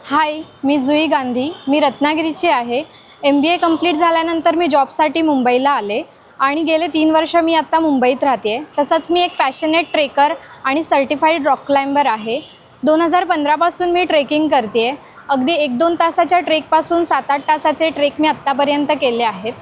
हाय, मी जुई गांधी. मी रत्नागिरीची आहे. MBA complete झाल्यानंतर मी जॉबसाठी मुंबईला आले आणि गेले 3 वर्ष मी आत्ता मुंबईत राहते आहे. तसंच मी एक पॅशनेट ट्रेकर आणि सर्टिफाईड रॉक क्लाइंबर आहे. 2015पासून मी ट्रेकिंग करते आहे. अगदी 1-2 तासाच्या ट्रेकपासून 7-8 तासाचे ट्रेक मी आत्तापर्यंत केले आहेत.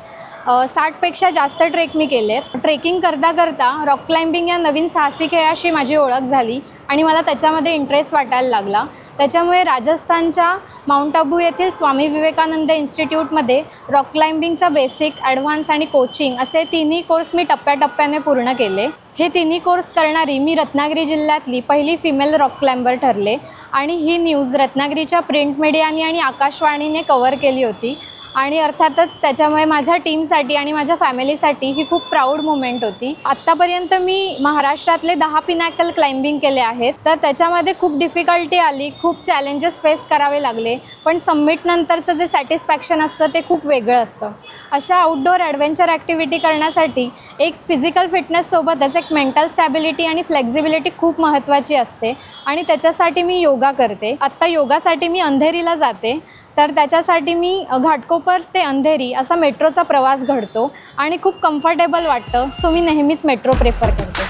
60पेक्षा जास्त ट्रेक मी केले आहेत. ट्रेकिंग करता करता रॉक क्लाइम्बिंग या नवीन साहसी खेळाशी माझी ओळख झाली आणि मला त्याच्यामध्ये इंटरेस्ट वाटायला लागला. त्याच्यामुळे राजस्थानच्या माउंट आबू येथील स्वामी विवेकानंद इन्स्टिट्यूटमध्ये रॉक क्लाइम्बिंगचा बेसिक, ॲडव्हान्स आणि कोचिंग असे तिन्ही कोर्स मी टप्प्याटप्प्याने पूर्ण केले. हे तिन्ही कोर्स करणारी मी रत्नागिरी जिल्ह्यातली पहिली फिमेल रॉक क्लाइंबर ठरले आणि ही न्यूज रत्नागिरीच्या प्रिंट मीडियाने आणि आकाशवाणीने कव्हर केली होती. आणि अर्थातच त्याच्यामुळे माझ्या टीमसाठी आणि माझ्या फॅमिलीसाठी ही खूप प्राऊड मोमेंट होती. आत्तापर्यंत मी महाराष्ट्रातले 10 पिनॅकल क्लाइम्बिंग केले आहेत. तर त्याच्यामध्ये खूप डिफिकल्टी आली, खूप चॅलेंजेस फेस करावे लागले, पण सबमिटनंतरचं जे सॅटिस्फॅक्शन असतं ते खूप वेगळं असतं. अशा आउटडोअर ॲडव्हेंचर ॲक्टिव्हिटी करण्यासाठी एक फिजिकल फिटनेससोबतच एक मेंटल स्टॅबिलिटी आणि फ्लेक्झिबिलिटी खूप महत्त्वाची असते आणि त्याच्यासाठी मी योगा करते. आत्ता योगासाठी मी अंधेरीला जाते. तर त्याच्यासाठी मी घाटकोपर ते अंधेरी असा मेट्रोचा प्रवास घडतो आणि खूप कम्फर्टेबल वाटतं. सो मी नेहमीच मेट्रो प्रेफर करते.